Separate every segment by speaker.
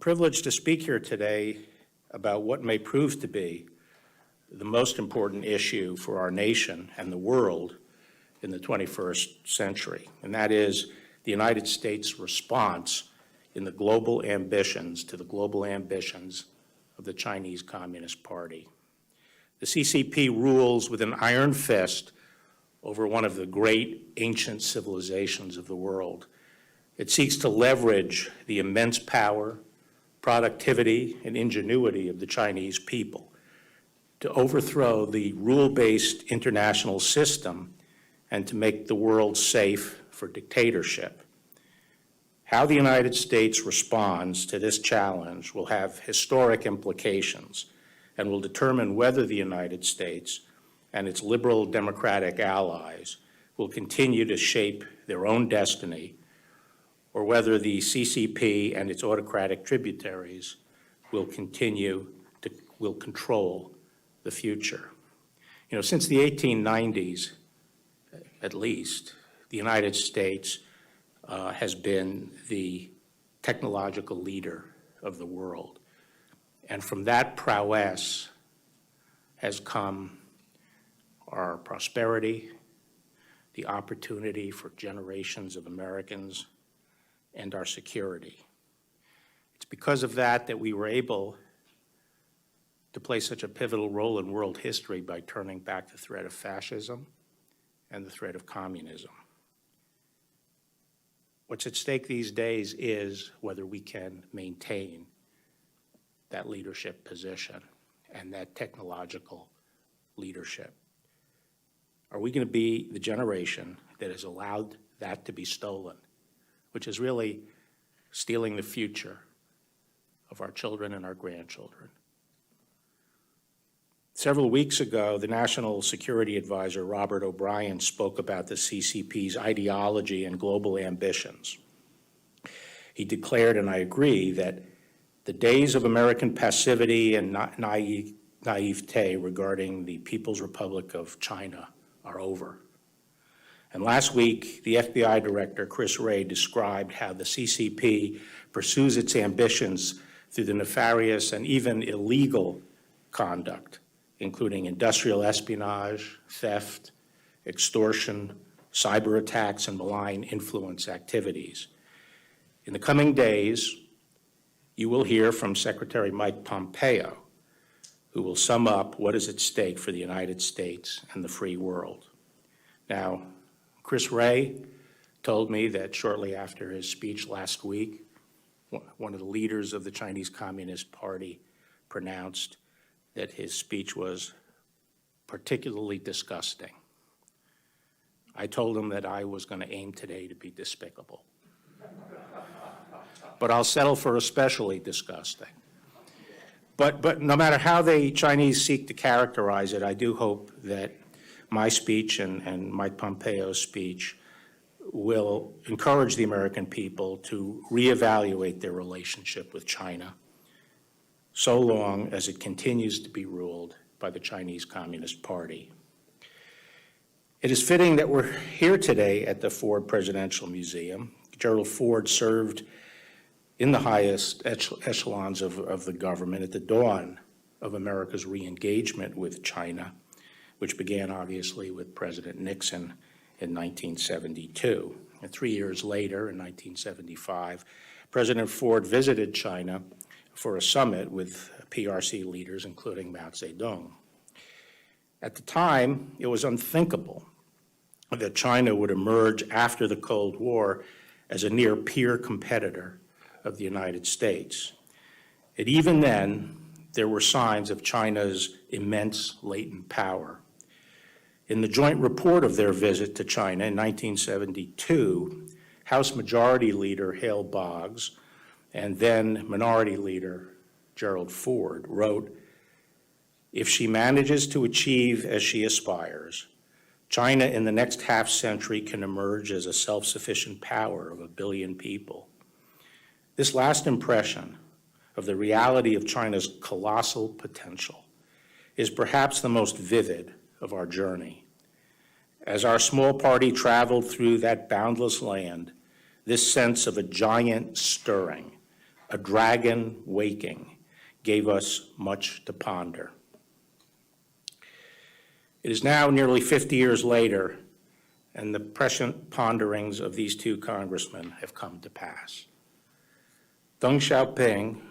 Speaker 1: privileged to speak here today about what may prove to be the most important issue for our nation and the world in the 21st century, and that is the United States' response in the global ambitions to the global ambitions of the Chinese Communist Party. The CCP rules with an iron fist over one of the great ancient civilizations of the world. It seeks to leverage the immense power, productivity, and ingenuity of the Chinese people to overthrow the rule-based international system and to make the world safe for dictatorship. How the United States responds to this challenge will have historic implications and will determine whether the United States and its liberal democratic allies will continue to shape their own destiny, or whether the CCP and its autocratic tributaries will control the future. You know, since the 1890s, at least, the United States has been the technological leader of the world. And from that prowess has come our prosperity, the opportunity for generations of Americans, and our security. It's because of that that we were able to play such a pivotal role in world history by turning back the threat of fascism and the threat of communism. What's at stake these days is whether we can maintain that leadership position and that technological leadership. Are we going to be the generation that has allowed that to be stolen, which is really stealing the future of our children and our grandchildren? Several weeks ago, the National Security Advisor, Robert O'Brien, spoke about the CCP's ideology and global ambitions. He declared, and I agree, that the days of American passivity and naivete regarding the People's Republic of China are over. And last week, the FBI Director, Chris Wray, described how the CCP pursues its ambitions through the nefarious and even illegal conduct, including industrial espionage, theft, extortion, cyber attacks, and malign influence activities. In the coming days, you will hear from Secretary Mike Pompeo, who will sum up what is at stake for the United States and the free world. Now, Chris Wray told me that shortly after his speech last week, one of the leaders of the Chinese Communist Party pronounced that his speech was particularly disgusting. I told him that I was going to aim today to be despicable. But I'll settle for especially disgusting. But no matter how the Chinese seek to characterize it, I do hope that my speech and Mike Pompeo's speech will encourage the American people to reevaluate their relationship with China, so long as it continues to be ruled by the Chinese Communist Party. It is fitting that we're here today at the Ford Presidential Museum. Gerald Ford served in the highest echelons of the government at the dawn of America's re-engagement with China, which began obviously with President Nixon in 1972. And 3 years later, in 1975, President Ford visited China for a summit with PRC leaders, including Mao Zedong. At the time, it was unthinkable that China would emerge after the Cold War as a near-peer competitor of the United States. And even then, there were signs of China's immense latent power. In the joint report of their visit to China in 1972, House Majority Leader Hale Boggs and then Minority Leader Gerald Ford wrote, "If she manages to achieve as she aspires, China in the next half-century can emerge as a self-sufficient power of 1 billion people." This last impression of the reality of China's colossal potential is perhaps the most vivid of our journey. As our small party traveled through that boundless land, this sense of a giant stirring, a dragon waking, gave us much to ponder. It is now nearly 50 years later, and the prescient ponderings of these two congressmen have come to pass. Deng Xiaoping,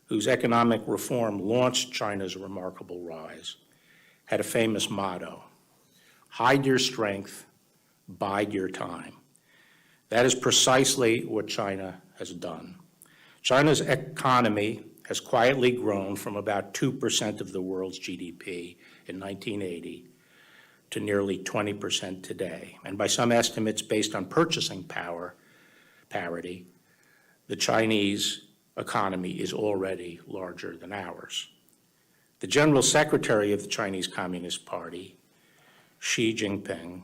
Speaker 1: whose economic reform launched China's remarkable rise, had a famous motto: hide your strength, bide your time. That is precisely what China has done. China's economy has quietly grown from about 2% of the world's GDP in 1980 to nearly 20% today. And by some estimates based on purchasing power parity, the Chinese economy is already larger than ours. The General Secretary of the Chinese Communist Party, Xi Jinping,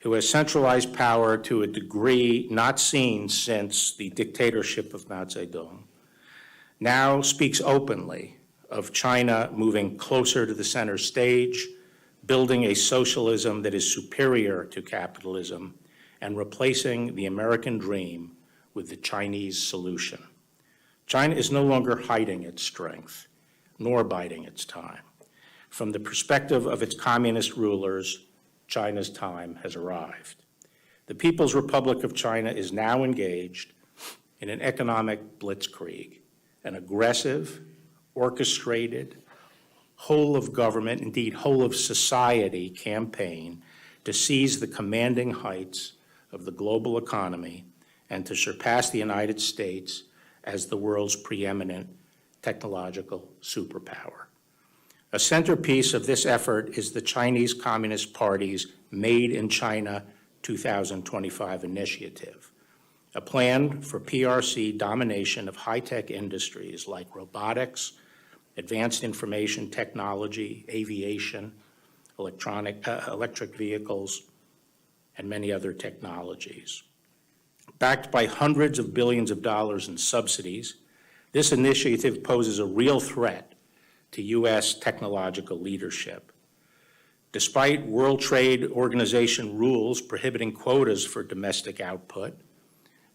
Speaker 1: who has centralized power to a degree not seen since the dictatorship of Mao Zedong, now speaks openly of China moving closer to the center stage, building a socialism that is superior to capitalism, and replacing the American dream with the Chinese solution. China is no longer hiding its strength, nor biding its time. From the perspective of its communist rulers, China's time has arrived. The People's Republic of China is now engaged in an economic blitzkrieg, an aggressive, orchestrated, whole of government, indeed whole of society campaign to seize the commanding heights of the global economy and to surpass the United States as the world's preeminent technological superpower. A centerpiece of this effort is the Chinese Communist Party's Made in China 2025 initiative, a plan for PRC domination of high-tech industries like robotics, advanced information technology, aviation, electric vehicles, and many other technologies. Backed by hundreds of billions of dollars in subsidies, this initiative poses a real threat to U.S. technological leadership. Despite World Trade Organization rules prohibiting quotas for domestic output,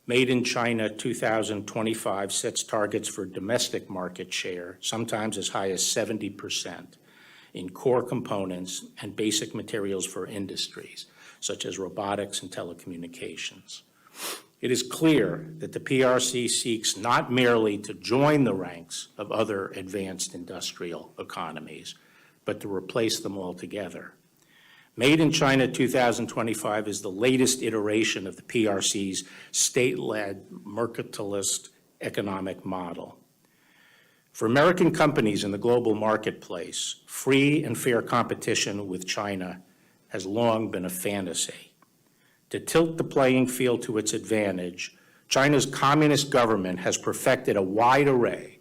Speaker 1: Made in China 2025 sets targets for domestic market share, sometimes as high as 70%, in core components and basic materials for industries, such as robotics and telecommunications. It is clear that the PRC seeks not merely to join the ranks of other advanced industrial economies, but to replace them altogether. Made in China 2025 is the latest iteration of the PRC's state-led mercantilist economic model. For American companies in the global marketplace, free and fair competition with China has long been a fantasy. To tilt the playing field to its advantage, China's communist government has perfected a wide array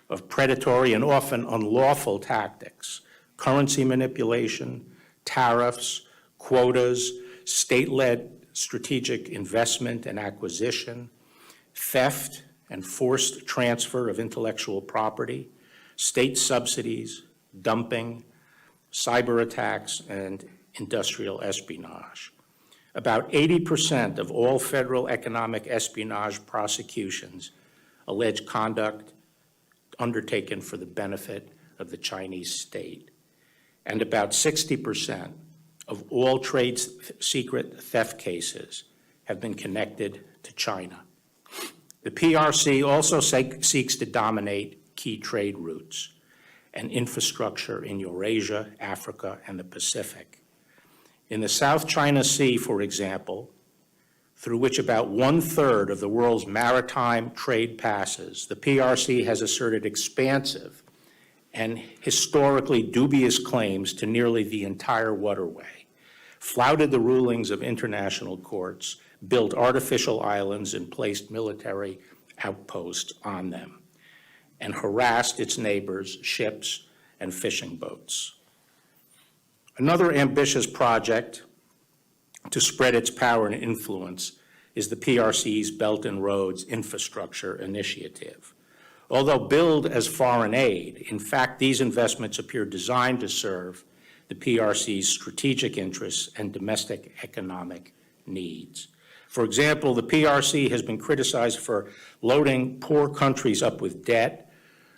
Speaker 1: of predatory and often unlawful tactics: currency manipulation, tariffs, quotas, state-led strategic investment and acquisition, theft and forced transfer of intellectual property, state subsidies, dumping, cyber attacks, and industrial espionage. About 80% of all federal economic espionage prosecutions allege conduct undertaken for the benefit of the Chinese state. And about 60% of all trade secret theft cases have been connected to China. The PRC also seeks to dominate key trade routes and infrastructure in Eurasia, Africa, and the Pacific. In the South China Sea, for example, through which about 1/3 of the world's maritime trade passes, the PRC has asserted expansive and historically dubious claims to nearly the entire waterway, flouted the rulings of international courts, built artificial islands and placed military outposts on them, and harassed its neighbors, ships, and fishing boats. Another ambitious project to spread its power and influence is the PRC's Belt and Roads Infrastructure Initiative. Although billed as foreign aid, in fact, these investments appear designed to serve the PRC's strategic interests and domestic economic needs. For example, the PRC has been criticized for loading poor countries up with debt,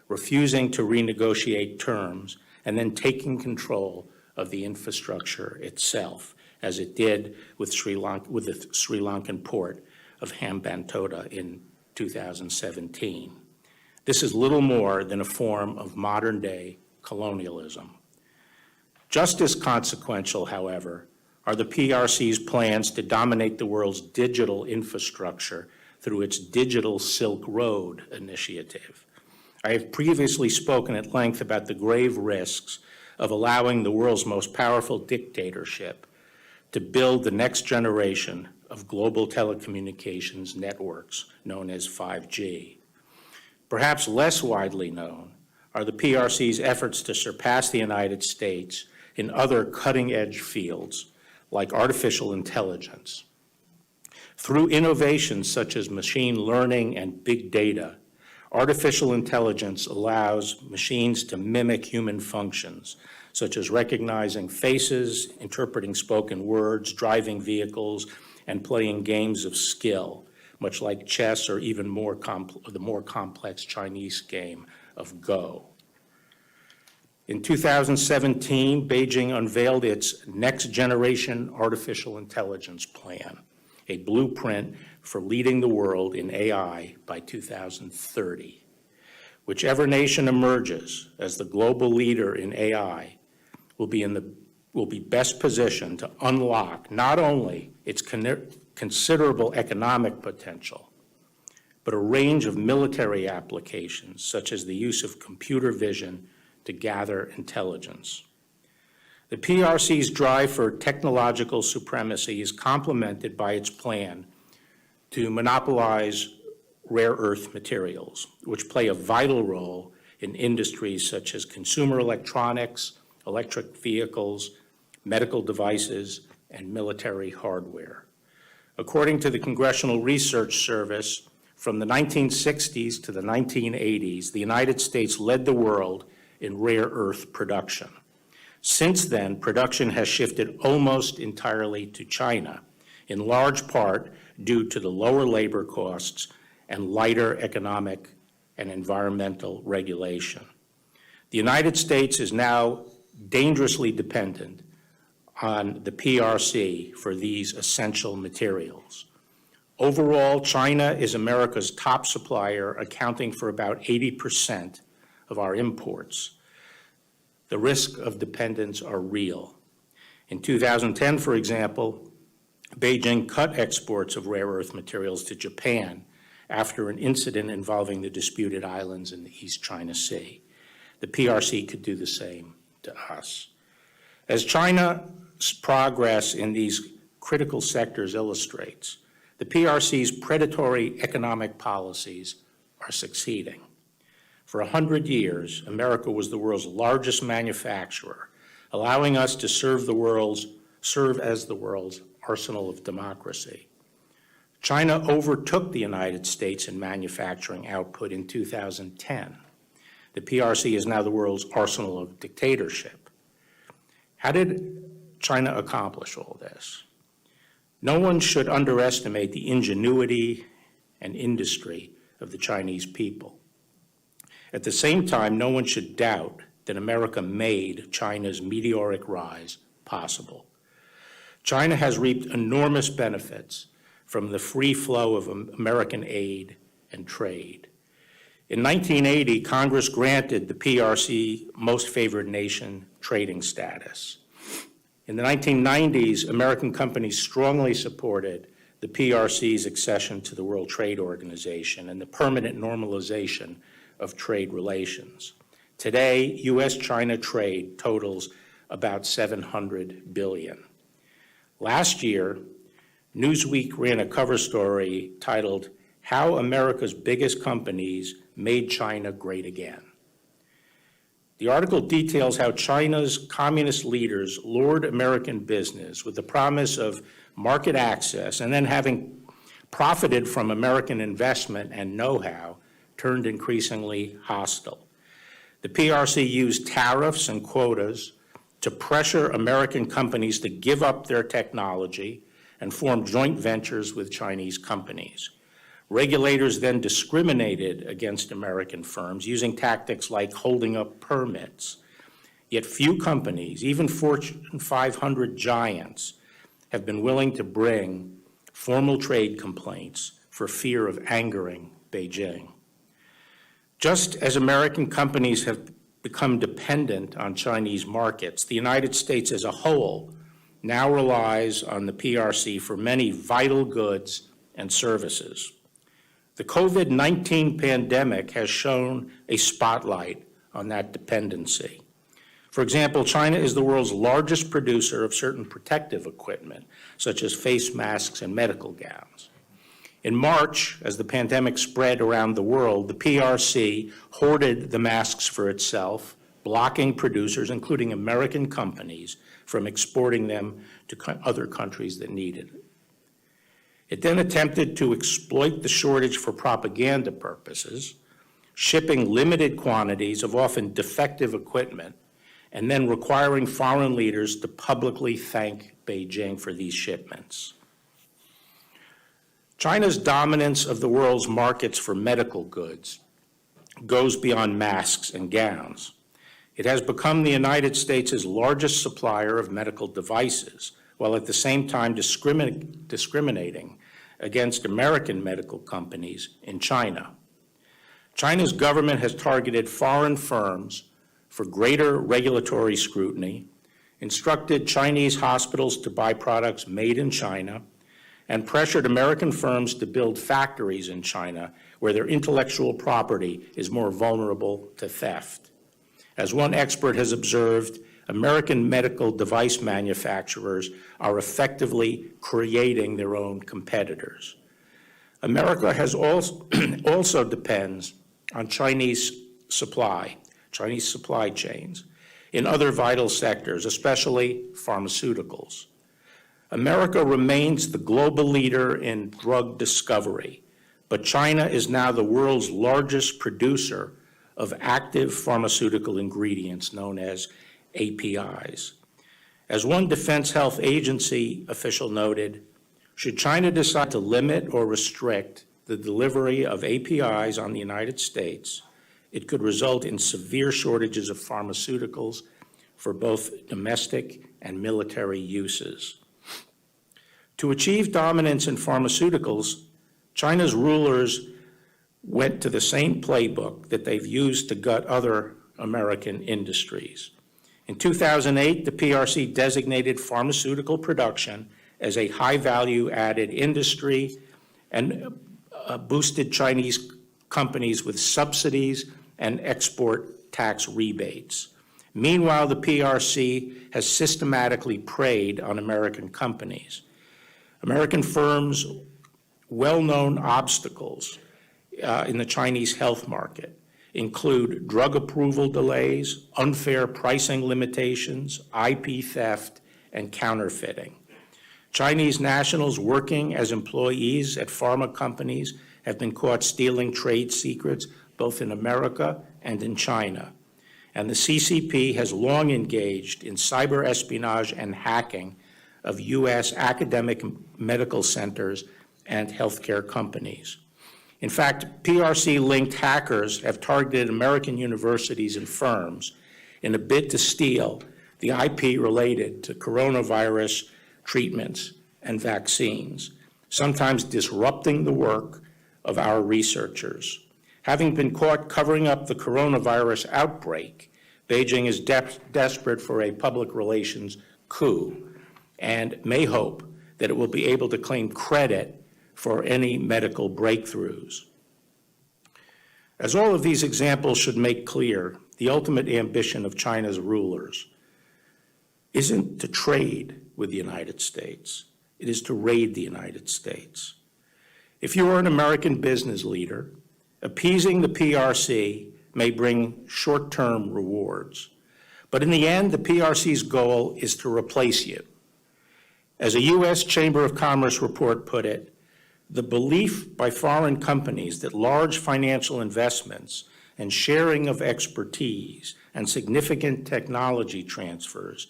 Speaker 1: refusing to renegotiate terms, and then taking control of the infrastructure itself, as it did with the Sri Lankan port of Hambantota in 2017. This is little more than a form of modern-day colonialism. Just as consequential, however, are the PRC's plans to dominate the world's digital infrastructure through its Digital Silk Road initiative. I have previously spoken at length about the grave risks of allowing the world's most powerful dictatorship to build the next generation of global telecommunications networks known as 5G. Perhaps less widely known are the PRC's efforts to surpass the United States in other cutting-edge fields like artificial intelligence. Through innovations such as machine learning and big data, artificial intelligence allows machines to mimic human functions, such as recognizing faces, interpreting spoken words, driving vehicles, and playing games of skill, much like chess or even the more complex Chinese game of Go. In 2017, Beijing unveiled its next-generation artificial intelligence plan, a blueprint for leading the world in AI by 2030. Whichever nation emerges as the global leader in AI will be best positioned to unlock not only its considerable economic potential, but a range of military applications, such as the use of computer vision to gather intelligence. The PRC's drive for technological supremacy is complemented by its plan to monopolize rare earth materials, which play a vital role in industries such as consumer electronics, electric vehicles, medical devices, and military hardware. According to the Congressional Research Service, from the 1960s to the 1980s, the United States led the world in rare earth production. Since then, production has shifted almost entirely to China, in large part due to the lower labor costs and lighter economic and environmental regulation. The United States is now dangerously dependent on the PRC for these essential materials. Overall, China is America's top supplier, accounting for about 80% of our imports. The risk of dependence are real. In 2010, for example, Beijing cut exports of rare earth materials to Japan after an incident involving the disputed islands in the East China Sea. The PRC could do the same to us. As China's progress in these critical sectors illustrates, the PRC's predatory economic policies are succeeding. For 100 years, America was the world's largest manufacturer, allowing us to serve as the world's arsenal of democracy. China overtook the United States in manufacturing output in 2010. The PRC is now the world's arsenal of dictatorship. How did China accomplish all this? No one should underestimate the ingenuity and industry of the Chinese people. At the same time, no one should doubt that America made China's meteoric rise possible. China has reaped enormous benefits from the free flow of American aid and trade. In 1980, Congress granted the PRC Most Favored Nation trading status. In the 1990s, American companies strongly supported the PRC's accession to the World Trade Organization and the permanent normalization of trade relations. Today, U.S.-China trade totals about $700 billion. Last year, Newsweek ran a cover story titled, "How America's Biggest Companies Made China Great Again." The article details how China's communist leaders lured American business with the promise of market access, and then, having profited from American investment and know-how, turned increasingly hostile. The PRC used tariffs and quotas to pressure American companies to give up their technology, and formed joint ventures with Chinese companies. Regulators then discriminated against American firms using tactics like holding up permits. Yet few companies, even Fortune 500 giants, have been willing to bring formal trade complaints for fear of angering Beijing. Just as American companies have become dependent on Chinese markets, the United States as a whole now relies on the PRC for many vital goods and services. The COVID-19 pandemic has shone a spotlight on that dependency. For example, China is the world's largest producer of certain protective equipment, such as face masks and medical gowns. In March, as the pandemic spread around the world, the PRC hoarded the masks for itself, blocking producers, including American companies, from exporting them to other countries that needed it. It then attempted to exploit the shortage for propaganda purposes, shipping limited quantities of often defective equipment, and then requiring foreign leaders to publicly thank Beijing for these shipments. China's dominance of the world's markets for medical goods goes beyond masks and gowns. It has become the United States' largest supplier of medical devices, while at the same time discriminating against American medical companies in China. China's government has targeted foreign firms for greater regulatory scrutiny, instructed Chinese hospitals to buy products made in China, and pressured American firms to build factories in China where their intellectual property is more vulnerable to theft. As one expert has observed, American medical device manufacturers are effectively creating their own competitors. America has also depends on Chinese supply chains in other vital sectors, especially pharmaceuticals. America remains the global leader in drug discovery, but China is now the world's largest producer of active pharmaceutical ingredients known as APIs. As one Defense Health Agency official noted, should China decide to limit or restrict the delivery of APIs on the United States, it could result in severe shortages of pharmaceuticals for both domestic and military uses. To achieve dominance in pharmaceuticals, China's rulers went to the same playbook that they've used to gut other American industries. In 2008, the PRC designated pharmaceutical production as a high-value added industry and boosted Chinese companies with subsidies and export tax rebates. Meanwhile, the PRC has systematically preyed on American companies. American firms' well-known obstacles in the Chinese health market include drug approval delays, unfair pricing limitations, IP theft, and counterfeiting. Chinese nationals working as employees at pharma companies have been caught stealing trade secrets both in America and in China. And the CCP has long engaged in cyber espionage and hacking of U.S. academic medical centers and healthcare companies. In fact, PRC-linked hackers have targeted American universities and firms in a bid to steal the IP related to coronavirus treatments and vaccines, sometimes disrupting the work of our researchers. Having been caught covering up the coronavirus outbreak, Beijing is desperate for a public relations coup and may hope that it will be able to claim credit for any medical breakthroughs. As all of these examples should make clear, the ultimate ambition of China's rulers isn't to trade with the United States. It is to raid the United States. If you are an American business leader, appeasing the PRC may bring short-term rewards. But in the end, the PRC's goal is to replace you. As a U.S. Chamber of Commerce report put it, the belief by foreign companies that large financial investments and sharing of expertise and significant technology transfers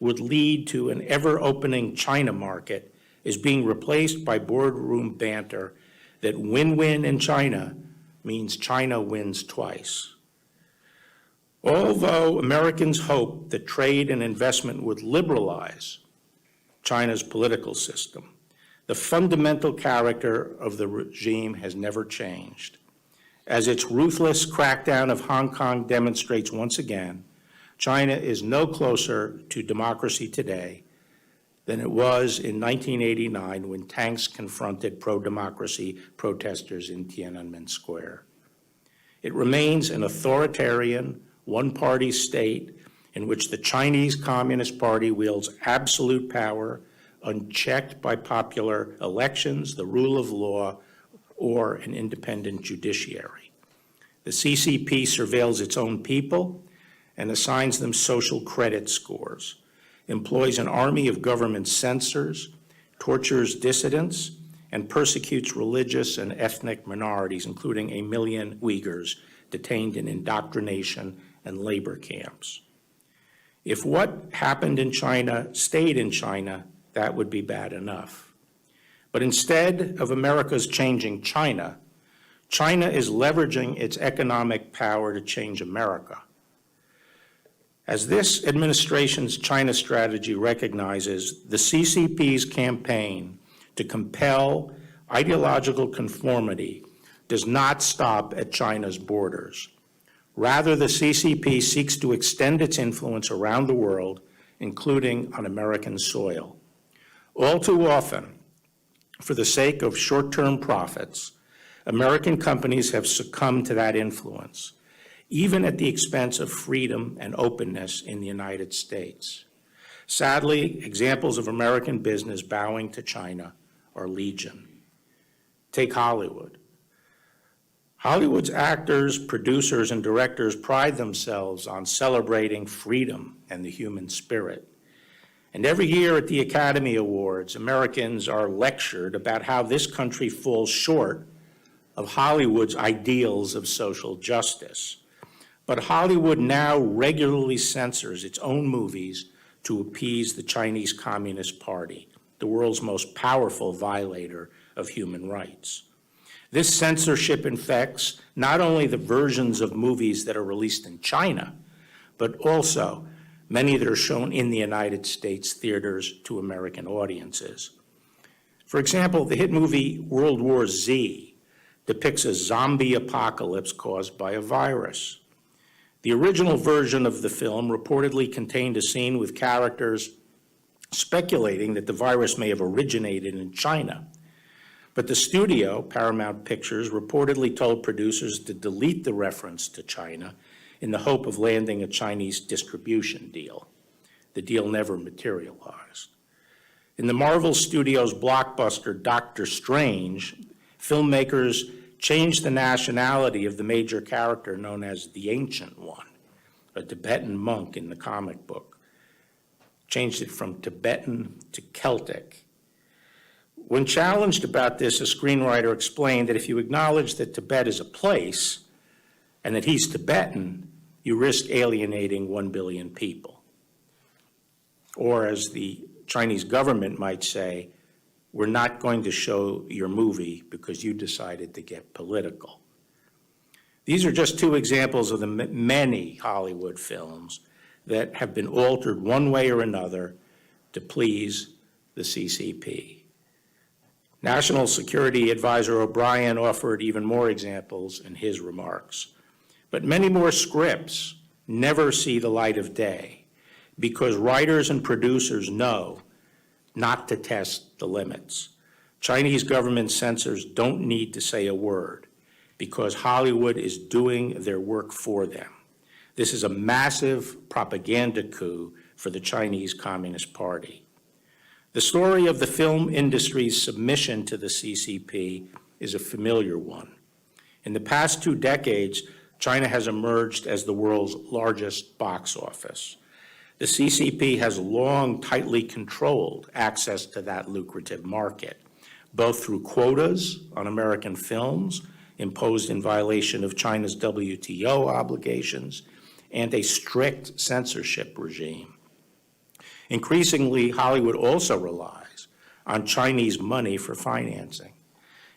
Speaker 1: would lead to an ever-opening China market is being replaced by boardroom banter that win-win in China means China wins twice. Although Americans hope that trade and investment would liberalize China's political system, the fundamental character of the regime has never changed. As its ruthless crackdown of Hong Kong demonstrates once again, China is no closer to democracy today than it was in 1989 when tanks confronted pro-democracy protesters in Tiananmen Square. It remains an authoritarian, one-party state in which the Chinese Communist Party wields absolute power, unchecked by popular elections, the rule of law, or an independent judiciary. The CCP surveils its own people and assigns them social credit scores, employs an army of government censors, tortures dissidents, and persecutes religious and ethnic minorities, including 1 million Uyghurs detained in indoctrination and labor camps. If what happened in China stayed in China, that would be bad enough. But instead of America's changing China, China is leveraging its economic power to change America. As this administration's China strategy recognizes, the CCP's campaign to compel ideological conformity does not stop at China's borders. Rather, the CCP seeks to extend its influence around the world, including on American soil. All too often, for the sake of short-term profits, American companies have succumbed to that influence, even at the expense of freedom and openness in the United States. Sadly, examples of American business bowing to China are legion. Take Hollywood. Hollywood's actors, producers, and directors pride themselves on celebrating freedom and the human spirit. And every year at the Academy Awards, Americans are lectured about how this country falls short of Hollywood's ideals of social justice. But Hollywood now regularly censors its own movies to appease the Chinese Communist Party, the world's most powerful violator of human rights. This censorship infects not only the versions of movies that are released in China, but also many that are shown in the United States theaters to American audiences. For example, the hit movie World War Z depicts a zombie apocalypse caused by a virus. The original version of the film reportedly contained a scene with characters speculating that the virus may have originated in China. But the studio, Paramount Pictures, reportedly told producers to delete the reference to China in the hope of landing a Chinese distribution deal. The deal never materialized. In the Marvel Studios blockbuster Doctor Strange, filmmakers changed the nationality of the major character known as the Ancient One, a Tibetan monk in the comic book. Changed it from Tibetan to Celtic. When challenged about this, a screenwriter explained that if you acknowledge that Tibet is a place and that he's Tibetan, you risk alienating 1 billion people. Or as the Chinese government might say, we're not going to show your movie because you decided to get political. These are just two examples of the many Hollywood films that have been altered one way or another to please the CCP. National Security Advisor O'Brien offered even more examples in his remarks. But many more scripts never see the light of day because writers and producers know not to test the limits. Chinese government censors don't need to say a word because Hollywood is doing their work for them. This is a massive propaganda coup for the Chinese Communist Party. The story of the film industry's submission to the CCP is a familiar one. In the past 2 decades, China has emerged as the world's largest box office. The CCP has long tightly controlled access to that lucrative market, both through quotas on American films imposed in violation of China's WTO obligations and a strict censorship regime. Increasingly, Hollywood also relies on Chinese money for financing.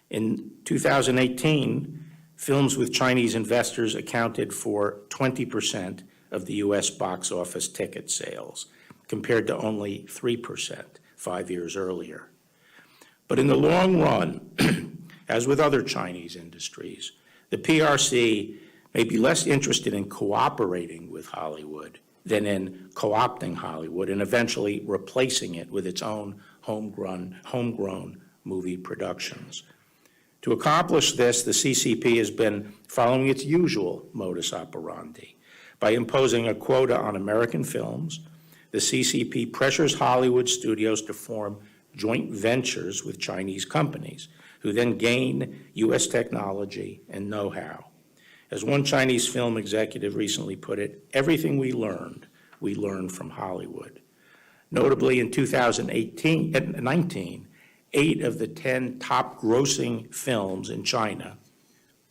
Speaker 1: In 2018, films with Chinese investors accounted for 20% of the U.S. box office ticket sales, compared to only 3% 5 years earlier. But in the long run, as with other Chinese industries, the PRC may be less interested in cooperating with Hollywood than in co-opting Hollywood and eventually replacing it with its own homegrown movie productions. To accomplish this, the CCP has been following its usual modus operandi. By imposing a quota on American films, the CCP pressures Hollywood studios to form joint ventures with Chinese companies, who then gain U.S. technology and know-how. As one Chinese film executive recently put it, everything we learned from Hollywood. Notably, in 2019, 8 of the 10 top grossing films in China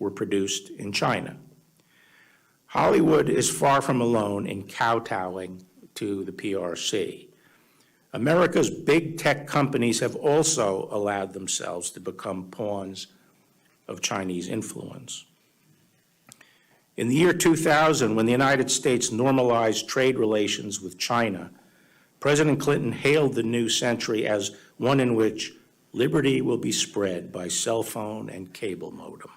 Speaker 1: were produced in China. Hollywood is far from alone in kowtowing to the PRC. America's big tech companies have also allowed themselves to become pawns of Chinese influence. In the year 2000, when the United States normalized trade relations with China, President Clinton hailed the new century as one in which liberty will be spread by cell phone and cable modem.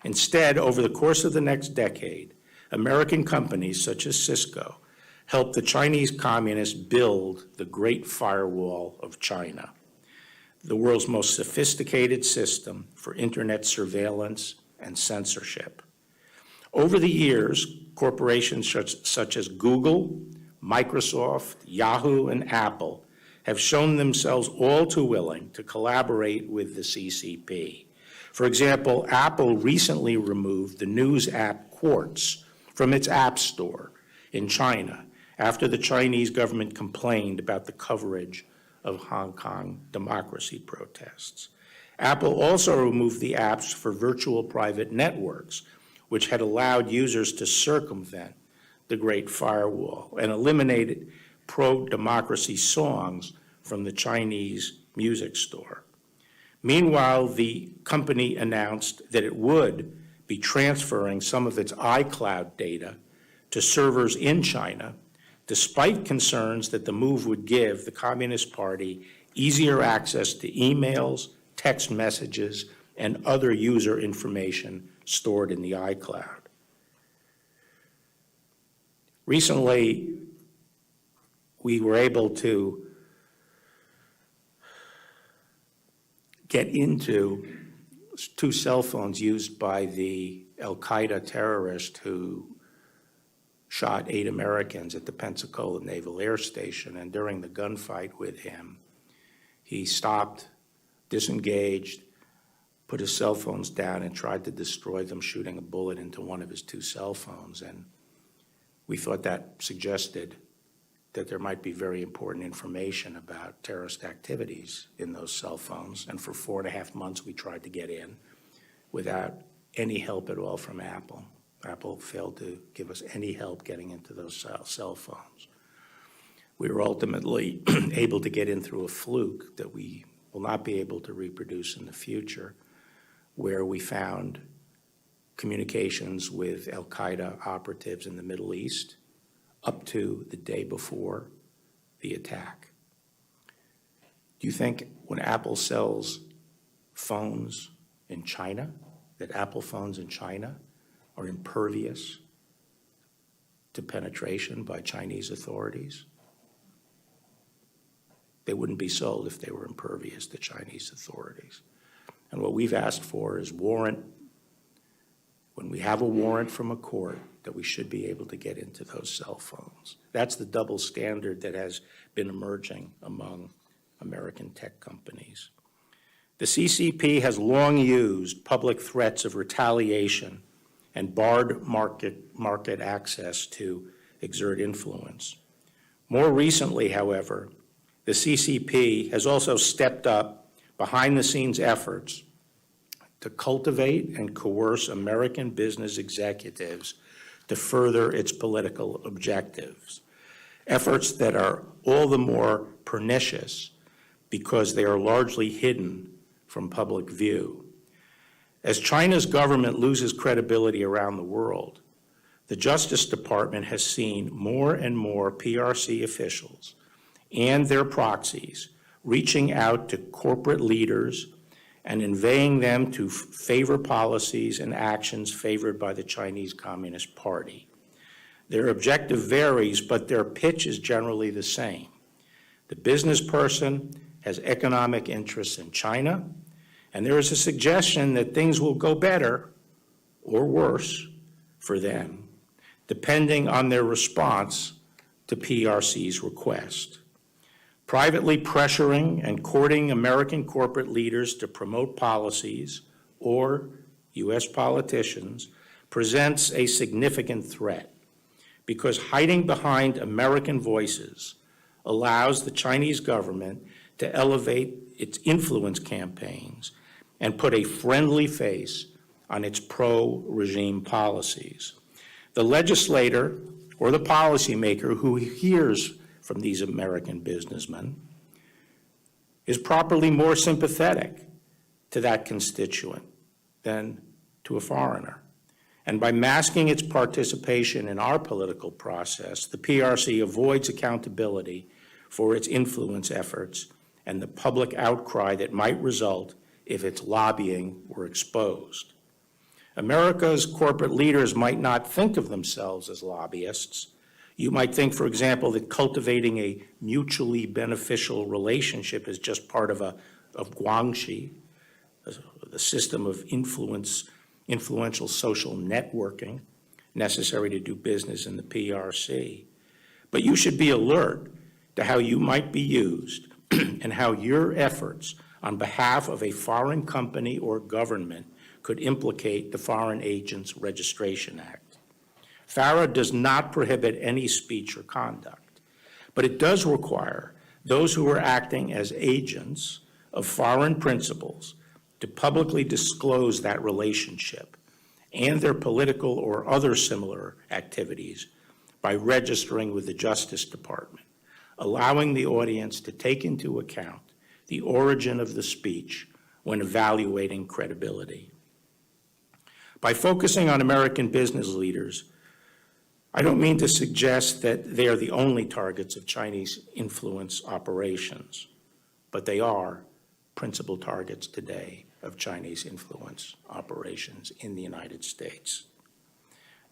Speaker 1: Instead, over the course of the next decade, American companies such as Cisco helped the Chinese communists build the Great Firewall of China, the world's most sophisticated system for internet surveillance and censorship. Over the years, corporations such as Google, Microsoft, Yahoo, and Apple have shown themselves all too willing to collaborate with the CCP. For example, Apple recently removed the news app Quartz from its app store in China after the Chinese government complained about the coverage of Hong Kong democracy protests. Apple also removed the apps for virtual private networks, which had allowed users to circumvent the Great Firewall and eliminated pro-democracy songs from the Chinese music store. Meanwhile, the company announced that it would be transferring some of its iCloud data to servers in China, despite concerns that the move would give the Communist Party easier access to emails, text messages, and other user information stored in the iCloud. Recently, we were able to get into 2 cell phones used by the Al-Qaeda terrorist who shot 8 Americans at the Pensacola Naval Air Station, and during the gunfight with him, he stopped, disengaged, put his cell phones down, and tried to destroy them, shooting a bullet into one of his 2 cell phones. And we thought that suggested that there might be very important information about terrorist activities in those cell phones. And for 4.5 months, we tried to get in without any help at all from Apple. Apple failed to give us any help getting into those cell phones. We were ultimately able to get in through a fluke that we will not be able to reproduce in the future, where we found communications with Al-Qaeda operatives in the Middle East up to the day before the attack. Do you think when Apple sells phones in China, that Apple phones in China are impervious to penetration by Chinese authorities? They wouldn't be sold if they were impervious to Chinese authorities. And what we've asked for is when we have a warrant from a court, that we should be able to get into those cell phones. That's the double standard that has been emerging among American tech companies. The CCP has long used public threats of retaliation and barred market access to exert influence. More recently, however, the CCP has also stepped up behind-the-scenes efforts to cultivate and coerce American business executives to further its political objectives, efforts that are all the more pernicious because they are largely hidden from public view. As China's government loses credibility around the world, the Justice Department has seen more and more PRC officials and their proxies reaching out to corporate leaders and inveighing them to favor policies and actions favored by the Chinese Communist Party. Their objective varies, but their pitch is generally the same. The business person has economic interests in China, and there is a suggestion that things will go better or worse for them, depending on their response to PRC's request. Privately pressuring and courting American corporate leaders to promote policies or U.S. politicians presents a significant threat because hiding behind American voices allows the Chinese government to elevate its influence campaigns and put a friendly face on its pro-regime policies. The legislator or the policymaker who hears from these American businessmen is properly more sympathetic to that constituent than to a foreigner. And by masking its participation in our political process, the PRC avoids accountability for its influence efforts and the public outcry that might result if its lobbying were exposed. America's corporate leaders might not think of themselves as lobbyists. You might think, for example, that cultivating a mutually beneficial relationship is just part of Guangxi, the system of influential social networking necessary to do business in the PRC. But you should be alert to how you might be used and how your efforts on behalf of a foreign company or government could implicate the Foreign Agents Registration Act. FARA does not prohibit any speech or conduct, but it does require those who are acting as agents of foreign principals to publicly disclose that relationship and their political or other similar activities by registering with the Justice Department, allowing the audience to take into account the origin of the speech when evaluating credibility. By focusing on American business leaders, I don't mean to suggest that they are the only targets of Chinese influence operations, but they are principal targets today of Chinese influence operations in the United States.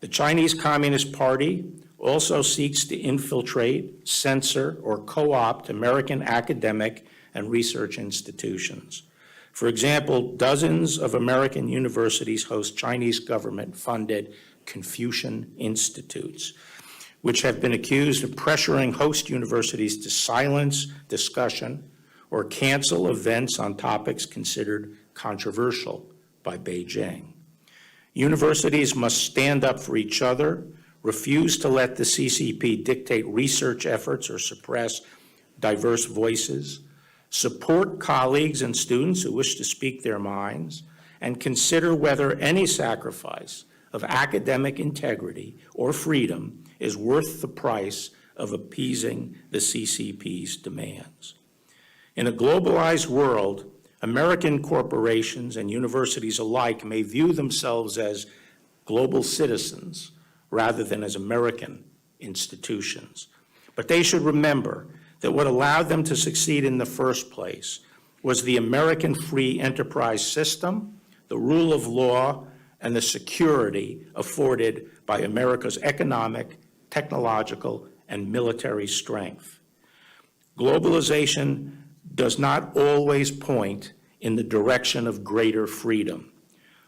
Speaker 1: The Chinese Communist Party also seeks to infiltrate, censor, or co-opt American academic and research institutions. For example, dozens of American universities host Chinese government-funded Confucian institutes, which have been accused of pressuring host universities to silence discussion or cancel events on topics considered controversial by Beijing. Universities must stand up for each other, refuse to let the CCP dictate research efforts or suppress diverse voices, support colleagues and students who wish to speak their minds, and consider whether any sacrifice of academic integrity or freedom is worth the price of appeasing the CCP's demands. In a globalized world, American corporations and universities alike may view themselves as global citizens rather than as American institutions. But they should remember that what allowed them to succeed in the first place was the American free enterprise system, the rule of law, and the security afforded by America's economic, technological, and military strength. Globalization does not always point in the direction of greater freedom.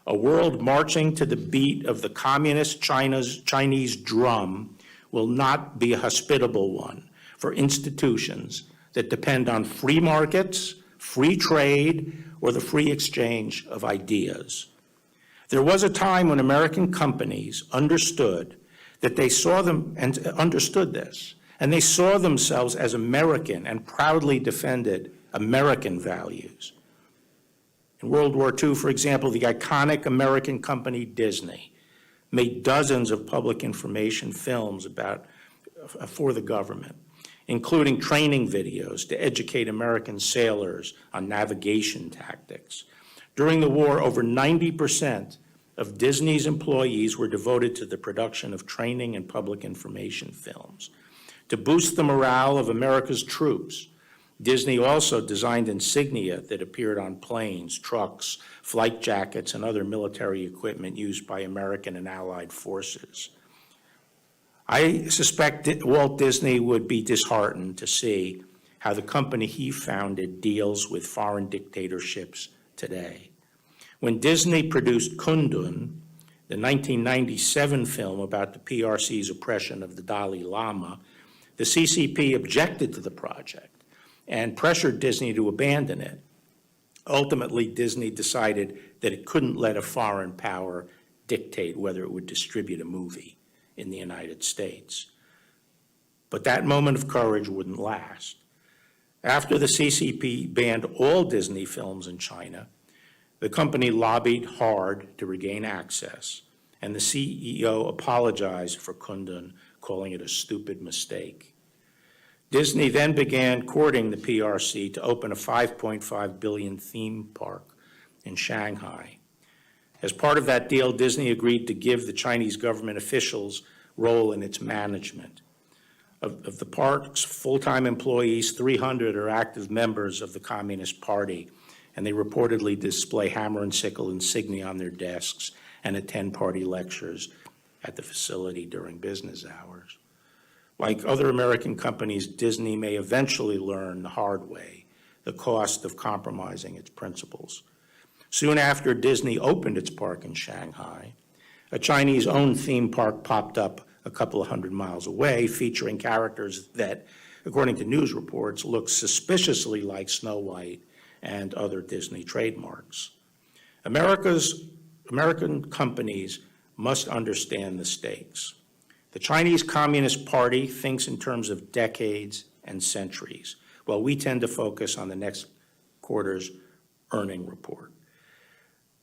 Speaker 1: A world marching to the beat of the communist Chinese drum will not be a hospitable one for institutions that depend on free markets, free trade, or the free exchange of ideas. There was a time when American companies understood that they saw them and understood this, and they saw themselves as American and proudly defended American values. In World War II, for example, the iconic American company Disney made dozens of public information films for the government. including training videos to educate American sailors on navigation tactics. During the war, over 90% of Disney's employees were devoted to the production of training and public information films. To boost the morale of America's troops, Disney also designed insignia that appeared on planes, trucks, flight jackets, and other military equipment used by American and Allied forces. I suspect Walt Disney would be disheartened to see how the company he founded deals with foreign dictatorships today. When Disney produced Kundun, the 1997 film about the PRC's oppression of the Dalai Lama, the CCP objected to the project and pressured Disney to abandon it. Ultimately, Disney decided that it couldn't let a foreign power dictate whether it would distribute a movie in the United States. But that moment of courage wouldn't last. After the CCP banned all Disney films in China, the company lobbied hard to regain access, and the CEO apologized for Kundun, calling it a stupid mistake. Disney then began courting the PRC to open a $5.5 billion theme park in Shanghai. As part of that deal, Disney agreed to give the Chinese government officials role in its management. Of the park's full-time employees, 300 are active members of the Communist Party, and they reportedly display hammer and sickle insignia on their desks and attend party lectures at the facility during business hours. Like other American companies, Disney may eventually learn the hard way the cost of compromising its principles. Soon after Disney opened its park in Shanghai, a Chinese-owned theme park popped up a couple of hundred miles away, featuring characters that, according to news reports, look suspiciously like Snow White and other Disney trademarks. American companies must understand the stakes. The Chinese Communist Party thinks in terms of decades and centuries, while we tend to focus on the next quarter's earning report.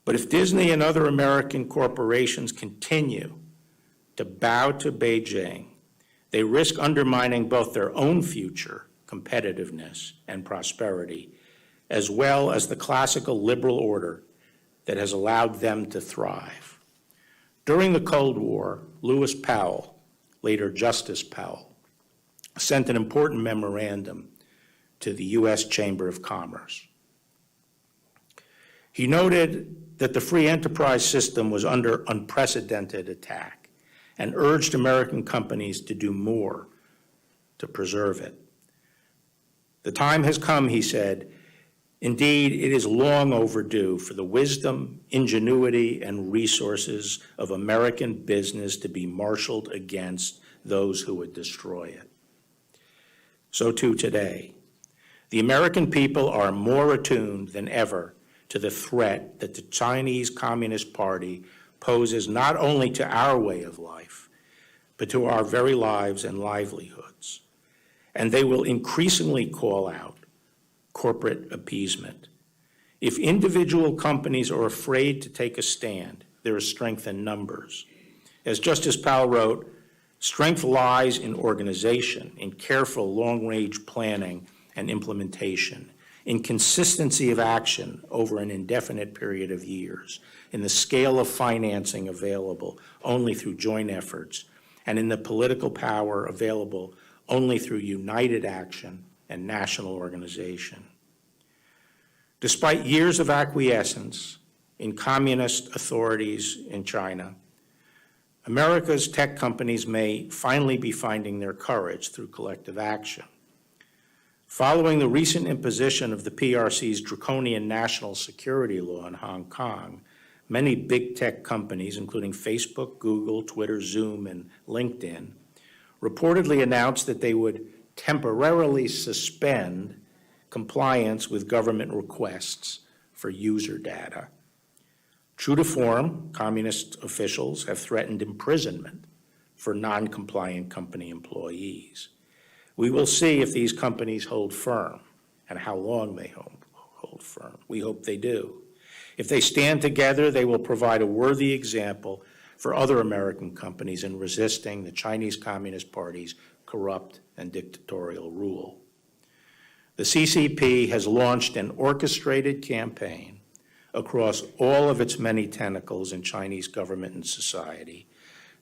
Speaker 1: But if Disney and other American corporations continue to bow to Beijing, they risk undermining both their own future, competitiveness, and prosperity, as well as the classical liberal order that has allowed them to thrive. During the Cold War, Lewis Powell, later Justice Powell, sent an important memorandum to the U.S. Chamber of Commerce. He noted that the free enterprise system was under unprecedented attack and urged American companies to do more to preserve it. The time has come, he said. Indeed, it is long overdue for the wisdom, ingenuity, and resources of American business to be marshaled against those who would destroy it. So too today. The American people are more attuned than ever to the threat that the Chinese Communist Party poses not only to our way of life, but to our very lives and livelihoods. And they will increasingly call out corporate appeasement. If individual companies are afraid to take a stand, there is strength in numbers. As Justice Powell wrote, strength lies in organization, in careful long-range planning and implementation, in consistency of action over an indefinite period of years, in the scale of financing available only through joint efforts, and in the political power available only through united action and national organization. Despite years of acquiescence in communist authorities in China, America's tech companies may finally be finding their courage through collective action. Following the recent imposition of the PRC's draconian national security law in Hong Kong, many big tech companies, including Facebook, Google, Twitter, Zoom, and LinkedIn, reportedly announced that they would temporarily suspend compliance with government requests for user data. True to form, communist officials have threatened imprisonment for non-compliant company employees. We will see if these companies hold firm and how long they hold firm. We hope they do. If they stand together, they will provide a worthy example for other American companies in resisting the Chinese Communist Party's corrupt and dictatorial rule. The CCP has launched an orchestrated campaign across all of its many tentacles in Chinese government and society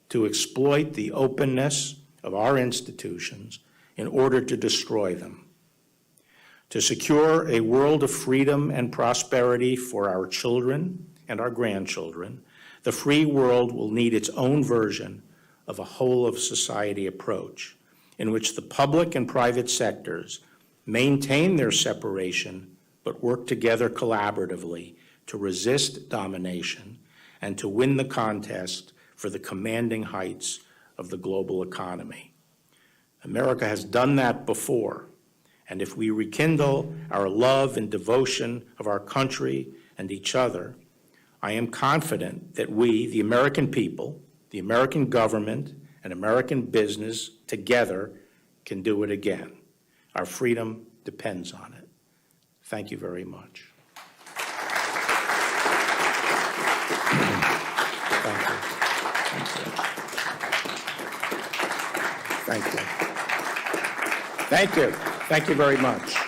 Speaker 1: to exploit the openness of our institutions in order to destroy them. To secure a world of freedom and prosperity for our children and our grandchildren, the free world will need its own version of a whole-of-society approach in which the public and private sectors maintain their separation but work together collaboratively to resist domination and to win the contest for the commanding heights of the global economy. America has done that before, and if we rekindle our love and devotion of our country and each other, I am confident that we, the American people, the American government, and American business together can do it again. Our freedom depends on it. Thank you very much. Thank you. Thank you. Thank you. Thank you very much.